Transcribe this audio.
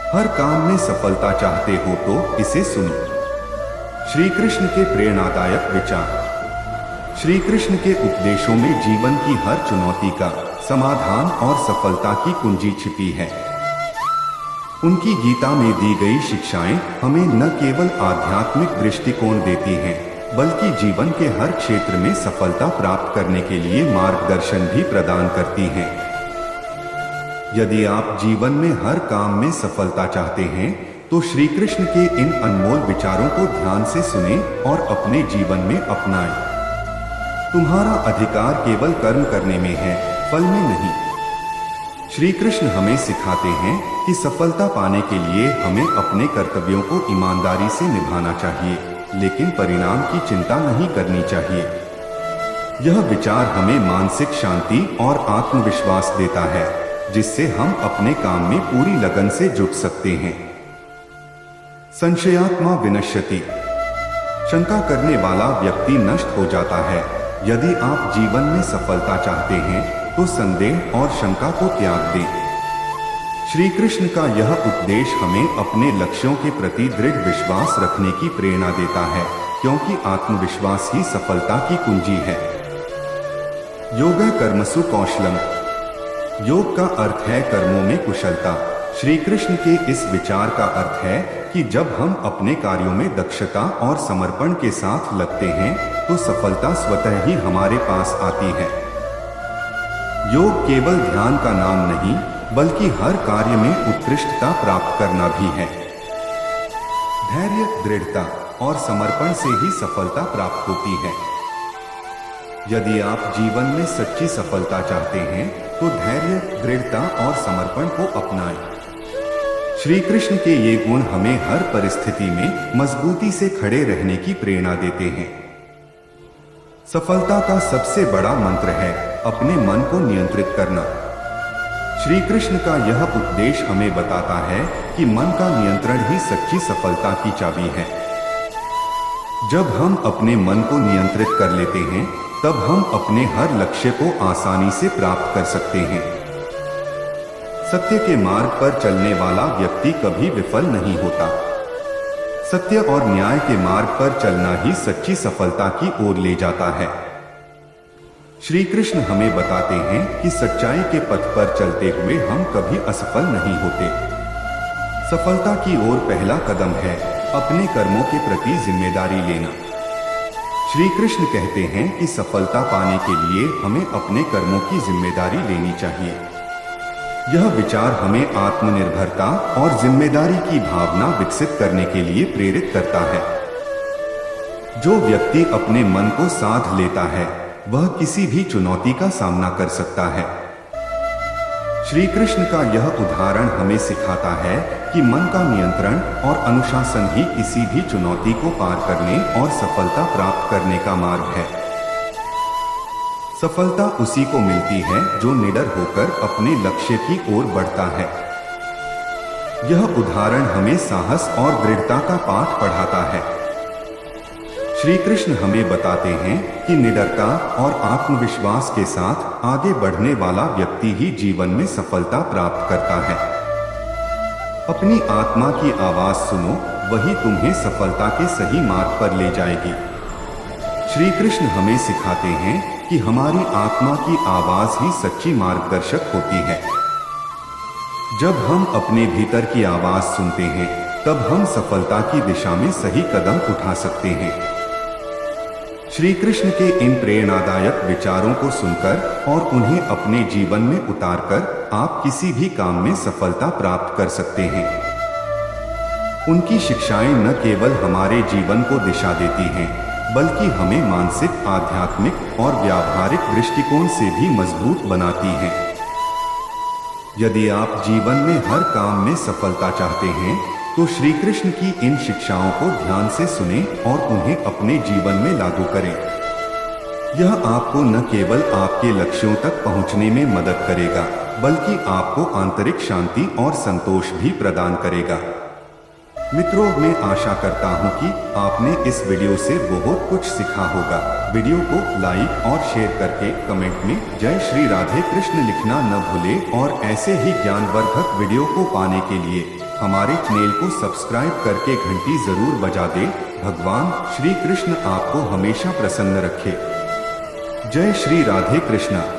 हर काम में सफलता चाहते हो तो इसे सुनो। श्री कृष्ण के प्रेरणादायक विचार। श्री कृष्ण के उपदेशों में जीवन की हर चुनौती का समाधान और सफलता की कुंजी छिपी है। उनकी गीता में दी गई शिक्षाएं हमें न केवल आध्यात्मिक दृष्टिकोण देती हैं, बल्कि जीवन के हर क्षेत्र में सफलता प्राप्त करने के लिए मार्गदर्शन भी प्रदान करती हैं। यदि आप जीवन में हर काम में सफलता चाहते हैं, तो श्री कृष्ण के इन अनमोल विचारों को ध्यान से सुनें और अपने जीवन में अपनाएं। तुम्हारा अधिकार केवल कर्म करने में है, फल में नहीं। श्री कृष्ण हमें सिखाते हैं कि सफलता पाने के लिए हमें अपने कर्तव्यों को ईमानदारी से निभाना चाहिए, लेकिन परिणाम की चिंता नहीं करनी चाहिए। यह विचार हमें मानसिक शांति और आत्मविश्वास देता है, जिससे हम अपने काम में पूरी लगन से जुट सकते हैं। संशयात्मा विनश्यति। शंका करने वाला व्यक्ति नष्ट हो जाता है। यदि आप जीवन में सफलता चाहते हैं, तो संदेह और शंका को त्याग दें। श्री कृष्ण का यह उपदेश हमें अपने लक्ष्यों के प्रति दृढ़ विश्वास रखने की प्रेरणा देता है, क्योंकि आत्मविश्वास ही सफलता की कुंजी है। योग कर्मसु कौशलम। योग का अर्थ है कर्मों में कुशलता। श्री कृष्ण के इस विचार का अर्थ है कि जब हम अपने कार्यों में दक्षता और समर्पण के साथ लगते हैं, तो सफलता स्वतः ही हमारे पास आती है। योग केवल ध्यान का नाम नहीं, बल्कि हर कार्य में उत्कृष्टता प्राप्त करना भी है। धैर्य, दृढ़ता और समर्पण से ही सफलता प्राप्त होती है। यदि आप जीवन में सच्ची सफलता चाहते हैं, तो धैर्य, दृढ़ता और समर्पण को अपनाएं। श्री कृष्ण के ये गुण हमें हर परिस्थिति में मजबूती से खड़े रहने की प्रेरणा देते हैं। सफलता का सबसे बड़ा मंत्र है अपने मन को नियंत्रित करना। श्री कृष्ण का यह उपदेश हमें बताता है कि मन का नियंत्रण ही सच्ची सफलता की चाबी है। जब हम अपने मन को नियंत्रित कर लेते हैं, तब हम अपने हर लक्ष्य को आसानी से प्राप्त कर सकते हैं। सत्य के मार्ग पर चलने वाला व्यक्ति कभी विफल नहीं होता। सत्य और न्याय के मार्ग पर चलना ही सच्ची सफलता की ओर ले जाता है। श्री कृष्ण हमें बताते हैं कि सच्चाई के पथ पर चलते हुए हम कभी असफल नहीं होते। सफलता की ओर पहला कदम है अपने कर्मों के प्रति जिम्मेदारी लेना। श्री कृष्ण कहते हैं कि सफलता पाने के लिए हमें अपने कर्मों की जिम्मेदारी लेनी चाहिए। यह विचार हमें आत्मनिर्भरता और जिम्मेदारी की भावना विकसित करने के लिए प्रेरित करता है। जो व्यक्ति अपने मन को साध लेता है, वह किसी भी चुनौती का सामना कर सकता है। श्री कृष्ण का यह उदाहरण हमें सिखाता है कि मन का नियंत्रण और अनुशासन ही किसी भी चुनौती को पार करने और सफलता प्राप्त करने का मार्ग है। सफलता उसी को मिलती है जो निडर होकर अपने लक्ष्य की ओर बढ़ता है। यह उदाहरण हमें साहस और दृढ़ता का पाठ पढ़ाता है। श्री कृष्ण हमें बताते हैं कि निडरता और आत्मविश्वास के साथ आगे बढ़ने वाला व्यक्ति ही जीवन में सफलता प्राप्त करता है। अपनी आत्मा की आवाज सुनो, वही तुम्हें सफलता के सही मार्ग पर ले जाएगी। श्री कृष्ण हमें सिखाते हैं कि हमारी आत्मा की आवाज ही सच्ची मार्गदर्शक होती है। जब हम अपने भीतर की आवाज सुनते हैं, तब हम सफलता की दिशा में सही कदम उठा सकते हैं। श्री कृष्ण के इन प्रेरणादायक विचारों को सुनकर और उन्हें अपने जीवन में उतारकर आप किसी भी काम में सफलता प्राप्त कर सकते हैं। उनकी शिक्षाएं न केवल हमारे जीवन को दिशा देती हैं, बल्कि हमें मानसिक, आध्यात्मिक और व्यावहारिक दृष्टिकोण से भी मजबूत बनाती हैं। यदि आप जीवन में हर काम में सफलता चाहते हैं, तो श्री कृष्ण की इन शिक्षाओं को ध्यान से सुनें और उन्हें अपने जीवन में लागू करें। यह आपको न केवल आपके लक्ष्यों तक पहुंचने में मदद करेगा, बल्कि आपको आंतरिक शांति और संतोष भी प्रदान करेगा। मित्रों, मैं आशा करता हूं कि आपने इस वीडियो से बहुत कुछ सीखा होगा। वीडियो को लाइक और शेयर करके कमेंट में जय श्री राधे कृष्ण लिखना न भूलें और ऐसे ही ज्ञानवर्धक वीडियो को पाने के लिए हमारे चैनल को सब्सक्राइब करके घंटी जरूर बजा दे। भगवान श्री कृष्ण आपको हमेशा प्रसन्न रखे। जय श्री राधे कृष्णा।